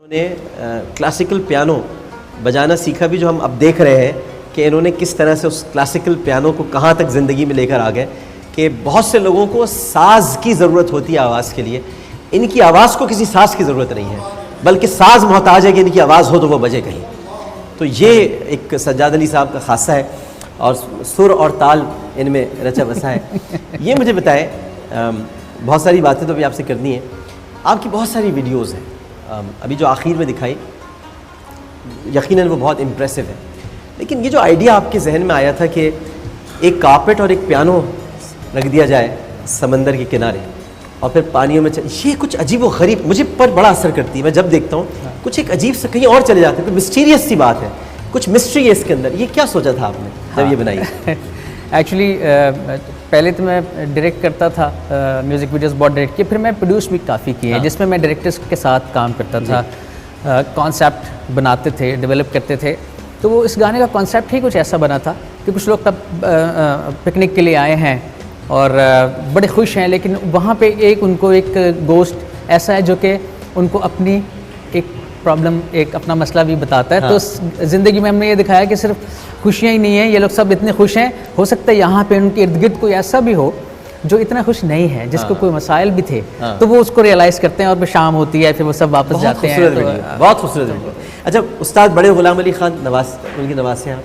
उन्होंने classical piano बजाना सीखा भी, जो हम अब देख रहे हैं कि इन्होंने किस तरह से उस क्लासिकल पियानो को कहाँ तक ज़िंदगी में लेकर आ गए कि बहुत से लोगों को साज़ की ज़रूरत होती है आवाज़ के लिए। इनकी आवाज़ को किसी साज़ की ज़रूरत नहीं है, बल्कि साज़ मोहताज है कि इनकी आवाज़ हो तो वो बजे कहीं। तो ये एक सज्जाद अली साहब का खासा है और सुर और ताल इनमें रचा बसा है। ये मुझे बताएं, बहुत सारी बातें तो भी आपसे करनी है। आपकी बहुत सारी वीडियोज़ हैं, अभी जो आखिर में दिखाई यकीनन वो बहुत इम्प्रेसिव है, लेकिन ये जो आइडिया आपके जहन में आया था कि एक कारपेट और एक पियानो रख दिया जाए समंदर के किनारे और फिर पानियों में ये कुछ अजीब व गरीब मुझे पर बड़ा असर करती है। मैं जब देखता हूँ कुछ एक अजीब से कहीं और चले जाते हैं, तो मिस्टीरियस सी बात है, कुछ मिस्ट्री है इसके अंदर। ये क्या सोचा था आपने जब ये बनाई? एक्चुअली पहले तो मैं डायरेक्ट करता था, म्यूज़िक वीडियोस बहुत डायरेक्ट किए, फिर मैं प्रोड्यूस भी काफ़ी किए, जिसमें मैं डायरेक्टर्स के साथ काम करता था, कॉन्सेप्ट बनाते थे, डेवलप करते थे। तो वो इस गाने का कॉन्सेप्ट ही कुछ ऐसा बना था कि कुछ लोग तब पिकनिक के लिए आए हैं और बड़े खुश हैं, लेकिन वहाँ पे उनको एक गोस्ट ऐसा है जो कि उनको अपनी एक प्रॉब्लम, एक अपना मसला भी बताता है। हाँ। तो ज़िंदगी में हमने ये दिखाया कि सिर्फ खुशियाँ ही नहीं हैं, ये लोग सब इतने खुश हैं, हो सकता है यहाँ पे उनके इर्द गिर्द कोई ऐसा भी हो जो इतना खुश नहीं है, जिसको कोई मसाइल भी थे। तो वो उसको रियलाइज़ करते हैं और फिर शाम होती है, फिर वो सब वापस जाते हैं। तो बहुत खूबसूरत वीडियो। अच्छा, उस्ताद बड़े गुलाम अली खान नवाज, उनकी नवाज हैं आप?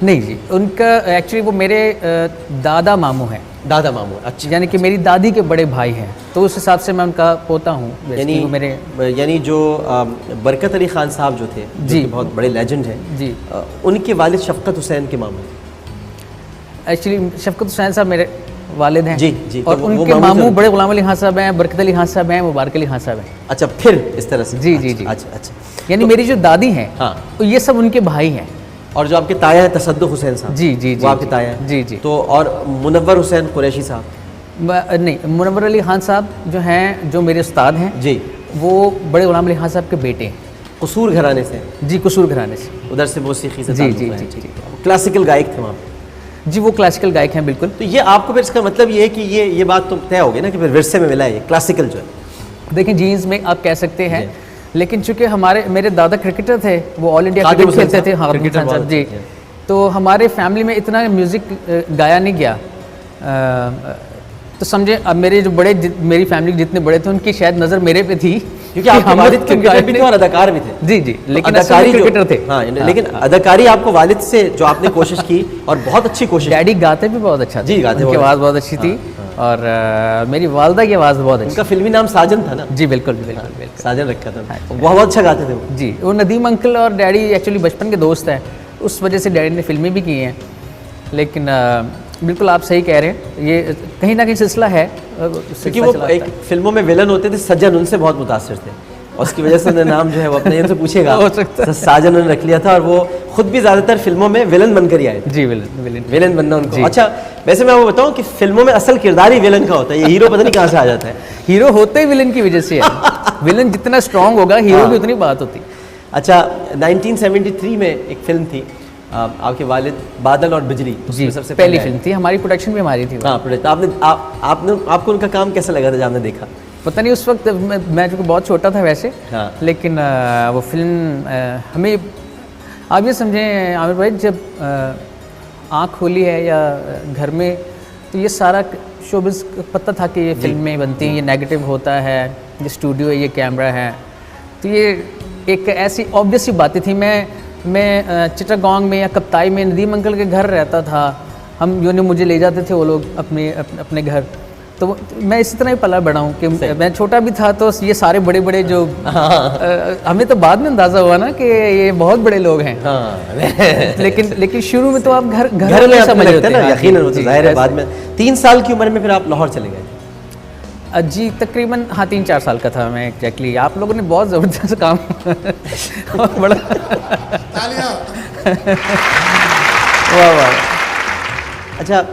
नहीं जी, उनका एक्चुअली वो मेरे दादा मामू हैं। दादा मामू, अच्छा। यानी कि मेरी दादी के बड़े भाई हैं, तो उस हिसाब से मैं उनका पोता हूँ। यानी जो बरकत अली खान साहब जो थे जी, बहुत बड़े लेजेंड हैं जी, उनके वालिद शफकत हुसैन के मामू। एक्चुअली शफकत हुसैन साहब मेरे वालिद हैं जी जी, और उनके मामू बड़े गुलाम अली खान साहब हैं, बरकत अली खान साहब हैं, मुबारक अली खान साहब हैं। अच्छा, फिर इस तरह से जी जी जी। अच्छा अच्छा, यानी मेरी जो दादी हैं, हाँ, तो ये सब उनके भाई हैं। और जो आपके ताया हैं तसद्दुक हुसैन साहब, जी जी वो आपके ताया हैं। जी जी। तो और मुनव्वर हुसैन कुरैशी साहब? नहीं, मुनव्वर अली खान साहब जो हैं, जो मेरे उस्ताद हैं जी, वो बड़े गुलाम अली खान साहब के बेटे हैं। कसूर घराने से? जी, कसूर घराने से, उधर से मौसीकी से। जी जी जी। क्लासिकल गायक थे वहाँ पे? जी, वो क्लासिकल गायक हैं बिल्कुल। तो ये आपको फिर इसका मतलब ये है कि ये बात तो तय हो गई ना कि फिर विरसे में मिला है ये क्लासिकल जो है। देखिए, जीन्स में आप कह सकते हैं, लेकिन चूंकि मेरे दादा क्रिकेटर थे, वो ऑल इंडिया क्रिकेट खेलते थे। हाँ, क्रिकेटर जी। तो हमारे फैमिली में इतना म्यूज़िक गाया नहीं गया, तो समझे अब मेरे जो मेरी फैमिली जितने बड़े थे उनकी शायद नज़र मेरे पे थी, क्योंकि आपके वालिद क्रिकेटर भी थे और अदाकार भी थे। जी जी, लेकिन अदाकारी क्रिकेटर थे। हाँ, लेकिन अदाकारी आपको वालिद से जो आपने कोशिश की, और बहुत अच्छी कोशिश। डैडी गाते भी बहुत अच्छा जी, गाते, उनकी आवाज़ बहुत अच्छी थी, और मेरी वालदा की आवाज़ बहुत अच्छी। उनका फिल्मी नाम साजन था ना? जी बिल्कुल बिल्कुल, साजन रखा था। बहुत अच्छा गाते थे वो। जी, वो नदीम अंकल और डैडी एक्चुअली बचपन के दोस्त हैं, उस वजह से डैडी ने फिल्में भी की हैं। लेकिन बिल्कुल आप सही कह रहे हैं, ये कहीं ना कहीं सिलसिला है, क्योंकि वो एक फिल्मों में विलन होते थे, सज्जन उनसे बहुत मुतासिर थे और उसकी वजह से उन्हें नाम जो है वो अपने इनसे पूछेगा साजन उन्होंने रख लिया था, और वो खुद भी ज़्यादातर फिल्मों में विलन बनकर ही आए थे। जी, विलन बनना उनको। अच्छा, वैसे मैं वो बताऊँ कि फिल्मों में असल किरदार ही विलन का होता है, ये हीरो पता नहीं कहाँ से आ जाता है। हीरो होते ही विलन की वजह से है। विलन जितना स्ट्रांग होगा, हीरो की उतनी बात होती। अच्छा, 1973 में एक फिल्म थी आपके वालिद, बादल और बिजली, जी, सबसे पहली फिल्म थी, हमारी प्रोडक्शन भी हमारी थी। हाँ, आपको उनका काम कैसा लगा था जब आपने देखा? पता नहीं, उस वक्त मैं जो बहुत छोटा था वैसे, हाँ, लेकिन वो फिल्म हमें, आप ये समझें आमिर भाई, जब आँख खोली है या घर में, तो ये सारा शोबिज़ पता था कि ये फिल्में बनती हैं, ये नेगेटिव होता है, ये स्टूडियो है, ये कैमरा है, तो ये एक ऐसी ऑब्वियस सी बातें थी। मैं चिटागोंग में या कप्ताई में नदीम अंकल के घर रहता था, मुझे ले जाते थे वो लोग अपने घर, तो मैं इसी तरह ही पला बड़ा हूँ कि मैं छोटा भी था, तो ये सारे बड़े जो हमें तो बाद में अंदाज़ा हुआ ना कि ये बहुत बड़े लोग हैं। लेकिन शुरू में तो आप घर में समझ लेते हैं ना, यकीनन वो तो जाहिर है। बाद में 3 साल की उम्र में फिर आप लाहौर चले गए? जी, तकरीबन हाँ 3-4 साल का था मैं एग्जैक्टली। आप लोगों ने बहुत ज़बरदस्त काम बड़ा वाह वाह। अच्छा,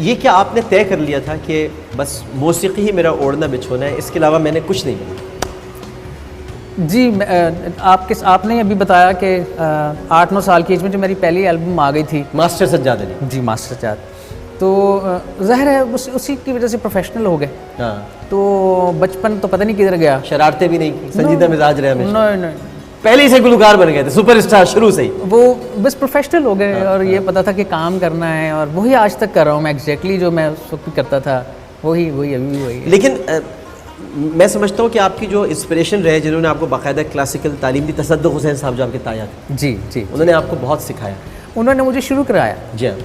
ये क्या आपने तय कर लिया था कि बस मौसीकी ही मेरा ओढ़ना बिछोना है, इसके अलावा मैंने कुछ नहीं किया? जी, आपने अभी बताया कि 8-9 साल की एज में जो मेरी पहली एल्बम आ गई थी, मास्टर सज्जाद अली। जी, मास्टर सज्जाद, तो ज़ाहिर है उसी की वजह से प्रोफेशनल हो गए। हाँ, तो बचपन तो पता नहीं किधर गया। शरारतें भी नहीं की, संजीदा मिजाज रहे हमेशा, नहीं नहीं, पहले ही से गुलकार बन गए थे, सुपरस्टार शुरू से ही। वो बस प्रोफेशनल हो गए और ये पता था कि काम करना है, और वही आज तक कर रहा हूँ मैं, एग्जैक्टली जो मैं उस वक्त भी करता था वही अभी भी वही है। लेकिन मैं समझता हूँ कि आपकी जो इंस्पिरेशन रहे, जिन्होंने आपको बाकायदा क्लासिकल तालीम दी, तसद्दुक़ हुसैन साहब जो आपके ताया थे, जी जी, उन्होंने आपको बहुत सिखाया। उन्होंने मुझे शुरू कराया, जी हाँ।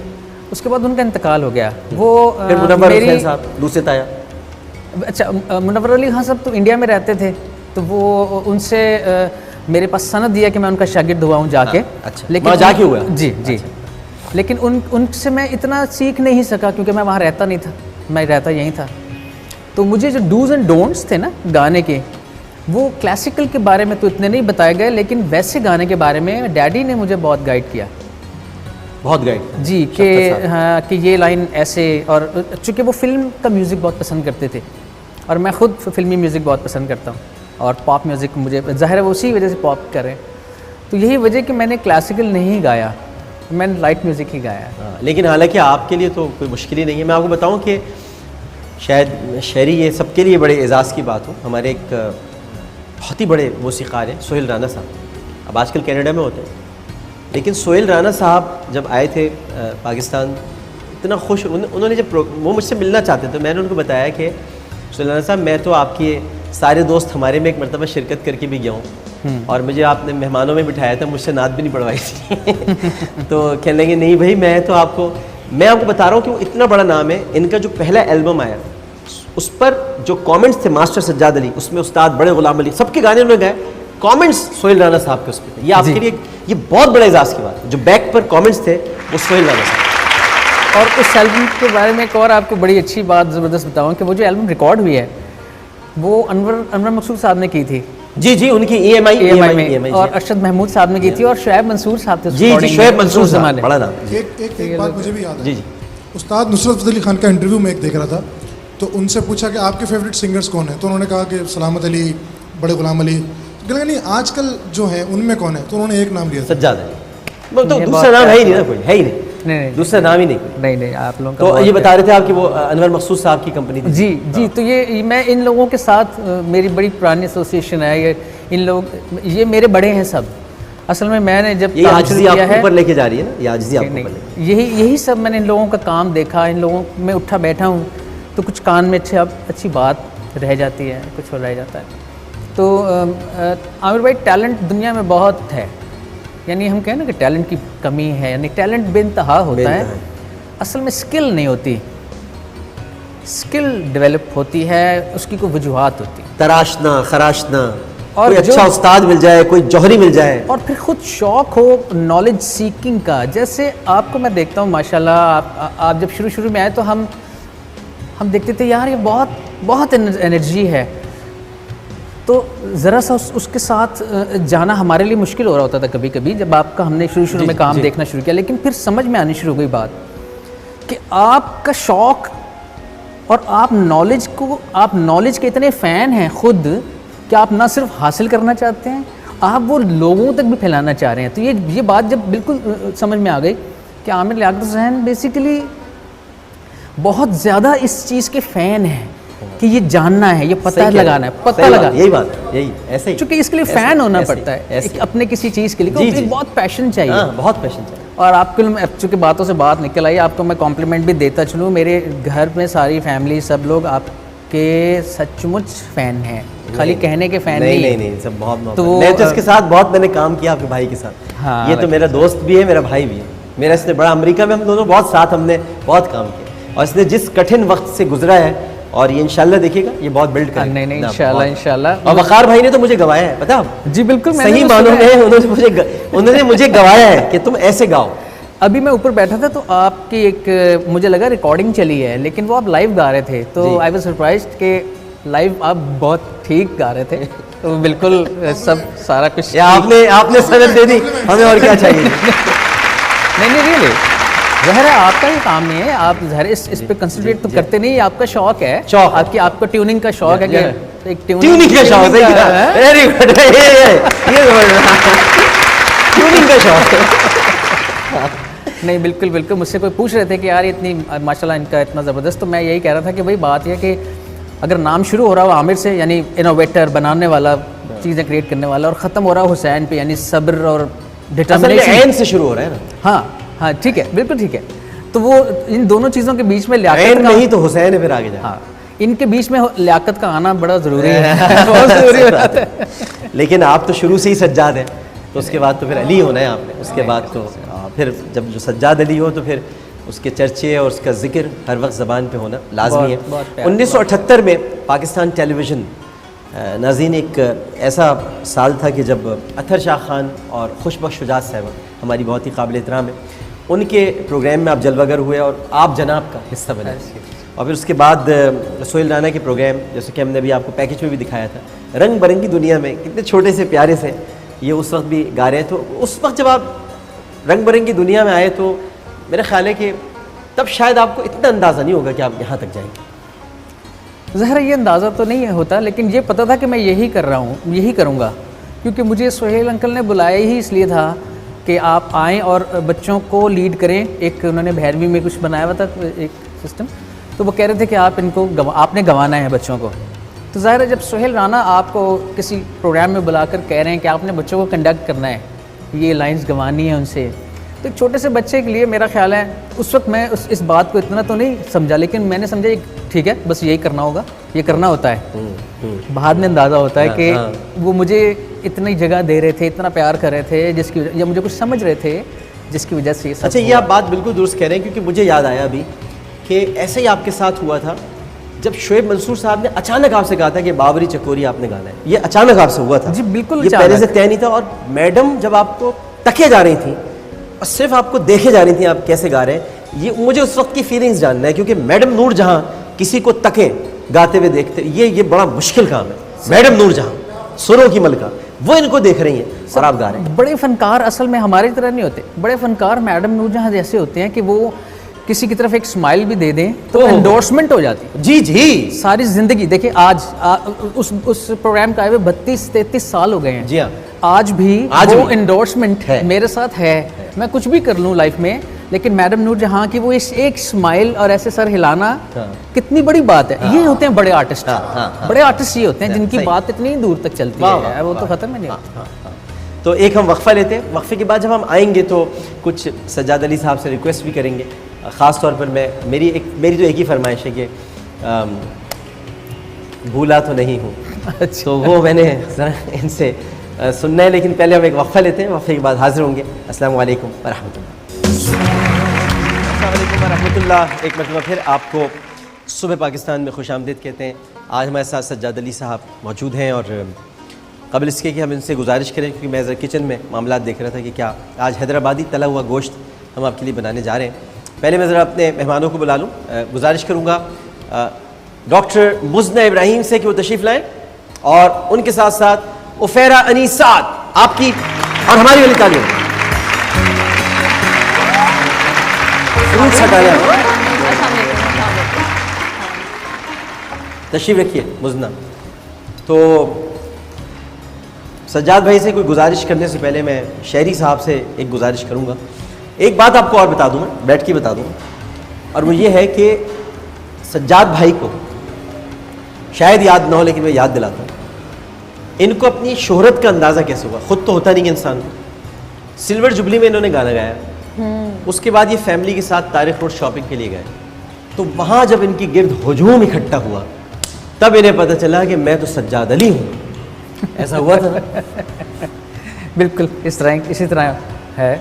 उसके बाद उनका इंतकाल हो गया। वो फिर मुनव्वर हुसैन साहब दूसरे ताया। अच्छा, मुनव्वर अली खान साहब तो इंडिया में रहते थे, तो वो उनसे मेरे पास सनद दिया कि मैं उनका शागिर्द हुआ हूँ जाके। अच्छा, लेकिन जाके हुआ? जी जी। लेकिन उनसे मैं इतना सीख नहीं सका क्योंकि मैं वहाँ रहता नहीं था, मैं रहता यहीं था। तो मुझे जो डूज एंड डोंट्स थे ना गाने के, वो क्लासिकल के बारे में तो इतने नहीं बताए गए, लेकिन वैसे गाने के बारे में डैडी ने मुझे बहुत गाइड किया। बहुत गाइड जी, कि हाँ, कि ये लाइन ऐसे, और चूँकि वो फिल्म का म्यूज़िक बहुत पसंद करते थे और मैं ख़ुद फिल्मी म्यूज़िक बहुत पसंद करता हूँ, और पॉप म्यूज़िक मुझे ज़ाहिर है वो उसी वजह से पॉप करें, तो यही वजह कि मैंने क्लासिकल नहीं गाया, मैंने लाइट म्यूज़िक ही गाया। लेकिन हालांकि आपके लिए तो कोई मुश्किल ही नहीं है। मैं आपको बताऊं कि शायद शहरी ये सबके लिए बड़े एजाज़ की बात हो। हमारे एक बहुत ही बड़े मौसीक़ार हैं सोहेल राना साहब, अब आजकल कनाडा में होते हैं, लेकिन सोहेल राना साहब जब आए थे पाकिस्तान, इतना खुश उन्होंने जब वो मुझसे मिलना चाहते थे, तो मैंने उनको बताया कि सोहेल राना साहब, मैं तो आपके सारे दोस्त हमारे में एक मरतबा शिरकत करके भी गया हूँ और मुझे आपने मेहमानों में बिठाया था, मुझसे नात भी नहीं पढ़वाई थी। तो कहने लगे नहीं भाई, मैं आपको बता रहा हूँ कि वो इतना बड़ा नाम है। इनका जो पहला एल्बम आया उस पर जो कमेंट्स थे मास्टर सज्जाद अली, उसमें उस्ताद बड़े गुलाम अली, सबके गाने उन्होंने गाए, कमेंट्स सोहेल राना साहब के उस पर थे। ये आपके लिए ये बहुत बड़ा एजाज़ की बात है, जो बैक पर कमेंट्स थे वो सोहेल राना साहब। और उस एल्बम के बारे में एक और आपको बड़ी अच्छी बात ज़बरदस्त बताऊँ कि वो जो एल्बम रिकॉर्ड हुई है वो अनवर मकसूद साहब ने की थी। जी जी, उनकी EMI में, और अरशद महमूद साहब ने की थी, और शुएब मंसूर साहब थे। जी जी, शुएब मंसूर साहब, बड़ा नाम। एक बात मुझे भी याद है। जी जी, उस्ताद नुसरत फतेह अली खान का इंटरव्यू में एक देख रहा था, तो उनसे पूछा कि आपके फेवरेट सिंगर्स कौन है, तो उन्होंने कहा कि सलामत अली, बड़े गुलाम अली। तो लगा नहीं आजकल जो है उनमें कौन है, तो उन्होंने एक नाम लिया सज्जाद अली। तो दूसरा नाम है ही नहीं ना, कोई है ही नहीं, दूसरा नाम ही नहीं। नहीं, आप लोगों तो ये बता रहे थे आप कि वो अनवर मकसूद साहब की कंपनी थी। जी जी, तो ये मैं इन लोगों के साथ मेरी बड़ी पुरानी एसोसिएशन है। ये इन लोग, ये मेरे बड़े हैं सब। असल में मैंने जब ये आजिज़ी आपको ऊपर लेके जा रही है ना, ये आजिज़ी आपको ऊपर लेके, यही सब मैंने इन लोगों का काम देखा, इन लोगों में उठा बैठा हूँ, तो कुछ कान में अच्छी बात रह जाती है, कुछ और रह जाता है। तो आमिर भाई, टैलेंट दुनिया में बहुत है, यानी हम कहें ना कि टैलेंट की कमी है, यानी टैलेंट बेइंतहा होता है, असल में स्किल नहीं होती, स्किल डेवलप होती है, उसकी कोई वजूहात होती है, तराशना खराशना, और कोई अच्छा उस्ताद मिल जाए, कोई जौहरी मिल जाए, और फिर खुद शौक हो नॉलेज सीकिंग का। जैसे आपको मैं देखता हूँ माशाल्लाह, आप जब शुरू में आए तो हम देखते थे यार ये बहुत एनर्जी है, तो ज़रा सा उसके साथ जाना हमारे लिए मुश्किल हो रहा होता था कभी कभी, जब आपका हमने शुरू में काम देखना शुरू किया। लेकिन फिर समझ में आनी शुरू हो गई बात कि आपका शौक़ और आप नॉलेज के इतने फ़ैन हैं खुद कि आप ना सिर्फ हासिल करना चाहते हैं, आप वो लोगों तक भी फैलाना चाह रहे हैं। तो ये बात जब बिल्कुल समझ में आ गई कि आमिर लियाकत हुसैन बेसिकली बहुत ज़्यादा इस चीज़ के फ़ैन हैं कि ये जानना है, ये पता लगाना है, पता लगा, यही बात है, यही ऐसे ही, क्योंकि इसके लिए फ़ैन होना पड़ता है अपने किसी चीज़ के लिए, एक बहुत पैशन चाहिए। बहुत पैशन चाहिए। और आपको चूँकि बातों से बात निकल आई, आपको मैं कॉम्प्लीमेंट भी देता चलूँ, मेरे घर में सारी फैमिली सब लोग आपके सचमुच फ़ैन हैं, खाली कहने के फ़ैन नहीं, सब बहुत। तो मैं तो इसके साथ मैंने काम किया आपके भाई के साथ। हाँ, ये तो मेरा दोस्त भी है, मेरा भाई भी है, मेरा इसने बड़ा अमेरिका में हम दोनों बहुत साथ, हमने बहुत काम किया, और इसने जिस कठिन वक्त से गुजरा है, और ये इंशाल्लाह देखिएगा ये बहुत बिल्ड करेगा। नहीं, इंशाल्लाह। और वकार भाई ने तो मुझे गवाया है, पता है? जी बिल्कुल, सही मानों में उन्होंने मुझे गवाया है कि तुम ऐसे गाओ। अभी मैं ऊपर बैठा था तो आपकी एक मुझे लगा रिकॉर्डिंग चली है, लेकिन वो आप लाइव गा रहे थे, तो आई वाज सरप्राइज्ड कि लाइव आप बहुत ठीक गा रहे थे। तो बिल्कुल सब सारा कुछ आपने सनद दे दी, हमें और क्या चाहिए। नहीं रियली, ज़ाहिर है आपका ही काम नहीं है, आप ज़ाहिर इस पे कंसंट्रेट तो करते नहीं, आपका शौक है, आपको ट्यूनिंग का शौक है कि एक ट्यूनिंग का शौक है, वेरी गुड, ये ट्यूनिंग का शौक है। नहीं, बिल्कुल बिल्कुल। मुझसे कोई पूछ रहे थे कि यार इतनी माशाल्लाह इनका इतना ज़बरदस्त, तो मैं यही कह रहा था कि भाई बात यह कि अगर नाम शुरू हो रहा हो आमिर से, यानी इनोवेटर, बनाने वाला, चीज़ें क्रिएट करने वाला, और ख़त्म हो रहा हो हुसैन पे, यानी सब्र और डिटर्मिनेशन। ऐन से शुरू हो रहा है ना। हाँ हाँ, ठीक है, बिल्कुल ठीक है। तो वो इन दोनों चीज़ों के बीच में ऐन नहीं तो हुसैन है फिर आगे जाए। हाँ, इनके बीच में लियाकत का आना बड़ा ज़रूरी है, बहुत ज़रूरी हो जाता है। लेकिन आप तो शुरू से ही सज्जाद हैं, तो उसके बाद तो फिर अली होना है आपने, उसके बाद तो फिर जब जो सज्जाद अली हो तो फिर उसके चर्चे और उसका जिक्र हर वक्त ज़बान पे होना लाजमी है। 1978 में पाकिस्तान टेलीविज़न नाज़रीन एक ऐसा साल था कि जब अतर शाह खान और खुशबख्श शुजात साहब हमारी बहुत ही काबिल एहतराम है, उनके प्रोग्राम में आप जलवागर हुए और आप जनाब का हिस्सा बने। और फिर उसके बाद सोहेल राना के प्रोग्राम, जैसे कि हमने अभी आपको पैकेज में भी दिखाया था, रंग बिरंगी दुनिया में कितने छोटे से प्यारे से ये उस वक्त भी गा रहे हैं। तो उस वक्त जब आप रंग बिरंगी दुनिया में आए तो मेरा ख्याल है कि तब शायद आपको इतना अंदाज़ा नहीं होगा कि आप यहाँ तक जाएंगे। ज़ाहिर ये अंदाज़ा तो नहीं होता, लेकिन ये पता था कि मैं यही कर रहा हूँ, यही करूँगा, क्योंकि मुझे सोहेल अंकल ने बुलाया ही इसलिए था कि आप आएँ और बच्चों को लीड करें। एक उन्होंने भैरवी में कुछ बनाया हुआ था एक सिस्टम, तो वो कह रहे थे कि आप इनको आपने गंवाना है बच्चों को। तो ज़ाहिर है जब सोहेल राना आपको किसी प्रोग्राम में बुलाकर कह रहे हैं कि आपने बच्चों को कंडक्ट करना है, ये लाइंस गंवानी है उनसे, तो एक छोटे से बच्चे के लिए मेरा ख्याल है उस वक्त मैं इस बात को इतना तो नहीं समझा, लेकिन मैंने समझा ठीक है, बस यही करना होगा, ये करना होता है। बाद में अंदाज़ा होता है कि वो मुझे इतनी जगह दे रहे थे, इतना प्यार कर रहे थे, जिसकी या मुझे कुछ समझ रहे थे जिसकी वजह से। अच्छा, ये आप बात बिल्कुल दुरुस्त कह रहे हैं, क्योंकि मुझे याद आया अभी कि ऐसे ही आपके साथ हुआ था जब शोएब मंसूर साहब ने अचानक आपसे कहा था कि बाबरी चकोरी आपने गाना है। ये अचानक आपसे हुआ था? जी बिल्कुल, ये पहले से तय नहीं था। और मैडम जब आपको तके जा रही थी और सिर्फ आपको देखे जा रही थी आप कैसे गा रहे हैं, ये मुझे उस वक्त की फीलिंग्स जानना है, क्योंकि मैडम नूर जहां किसी को तके गाते हुए देखते, ये बड़ा मुश्किल काम है। मैडम नूर जहां सुरों की मलका, वो इनको देख रही हैं और आप गा रहे हैं। बड़े फनकार असल में हमारी तरह नहीं होते, बड़े फनकार मैडम नूर जहां जैसे होते हैं कि वो किसी की तरफ एक स्माइल भी दे दें तो एंडोर्समेंट हो जाती है। जी जी, सारी जिंदगी देखिए, आज उस प्रोग्राम का आए हुए 32-33 साल हो गए हैं। जी हाँ, आज भी वो एंडोर्समेंट है, मेरे साथ है। मैं कुछ भी कर लूँ लाइफ में, लेकिन मैडम नूर जहां की वो इस एक स्माइल और ऐसे सर हिलाना कितनी बड़ी बात है। ये होते हैं बड़े आर्टिस्ट। बड़े आर्टिस्ट ये होते हैं जिनकी बात इतनी दूर तक चलती है, वो तो खत्म ही नहीं होता। तो एक हम वक्फा लेते हैं, वक्फे के बाद जब हम आएंगे तो कुछ सज्जाद अली साहब से रिक्वेस्ट भी करेंगे। ख़ास तौर पर मेरी तो एक ही फरमाइश है कि भूला तो नहीं हूँ। अच्छा। तो वो मैंने ज़रा इनसे सुनना है, लेकिन पहले हम एक वक्फा लेते हैं, वक्फे के बाद हाजिर होंगे। अस्सलाम वालेकुम वरहमतुल्लाह। एक मरतबा फिर आपको सुबह पाकिस्तान में खुशामदीद कहते हैं। आज हमारे साथ सज्जाद अली साहब मौजूद हैं और कबल इसके कि हम इनसे गुजारिश करें, क्योंकि मैं ज़रा किचन में मामला देख रहा था कि क्या आज हैदराबादी तला हुआ गोश्त हम आपके लिए बनाने जा रहे हैं। पहले मैं ज़रा अपने मेहमानों को बुला लूँ। गुजारिश करूँगा डॉक्टर मुज़ना इब्राहिम से कि वो तशरीफ़ लाएँ, और उनके साथ साथ उफेरा अनीसात, आपकी और हमारी वाली तालियों। फ्रूट्स हटा लें, तशरीफ़ रखिए मुज़ना। तो सज्जाद भाई से कोई गुजारिश करने से पहले मैं शहरी साहब से एक गुजारिश करूँगा। एक बात आपको और बता दूँ, मैं बैठ के बता दूँ, और वो ये है कि सज्जाद भाई को शायद याद ना हो, लेकिन मैं याद दिलाता हूँ, इनको अपनी शोहरत का अंदाज़ा कैसे हुआ। ख़ुद तो होता नहीं कि इंसान को। सिल्वर जुबली में इन्होंने गाना गाया, उसके बाद ये फैमिली के साथ तारिक रोड शॉपिंग के लिए गए, तो वहाँ जब इनकी गिर्द हुजूम इकट्ठा हुआ तब इन्हें पता चला कि मैं तो सज्जाद अली हूँ। ऐसा हुआ था ना? बिल्कुल इसी तरह है।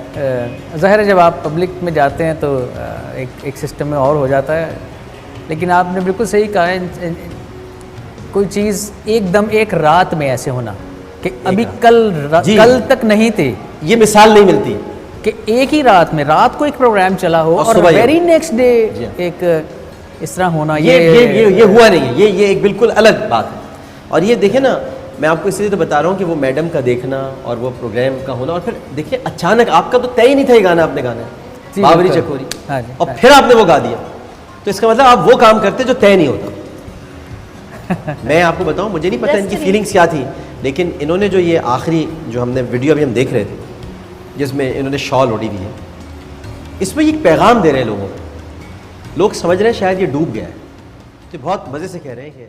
ज़ाहिर है जब आप पब्लिक में जाते हैं तो एक सिस्टम में और हो जाता है, लेकिन आपने बिल्कुल सही कहा है, कोई चीज़ एकदम एक रात में ऐसे होना कि अभी कल तक नहीं थे, ये मिसाल नहीं मिलती कि एक ही रात में, रात को एक प्रोग्राम चला हो और वेरी नेक्स्ट डे एक इस तरह होना, ये हुआ नहीं है। ये एक बिल्कुल अलग बात है। और ये देखें ना, मैं आपको इसलिए तो बता रहा हूँ कि वो मैडम का देखना और वो प्रोग्राम का होना, और फिर देखिए अचानक आपका तो तय ही नहीं था ये गाना आपने गाना है, बाबरी चकोरी, और फिर आपने वो गा दिया, तो इसका मतलब आप वो काम करते जो तय नहीं होता। मैं आपको बताऊं, मुझे नहीं पता इनकी फीलिंग्स क्या थी, लेकिन इन्होंने जो ये आखिरी जो हमने वीडियो अभी हम देख रहे थे जिसमें इन्होंने शॉल ओढ़ी हुई है, इसमें ये एक पैगाम दे रहे हैं लोगों को, लोग समझ रहे हैं शायद ये डूब गया है, तो बहुत मज़े से कह रहे हैं कि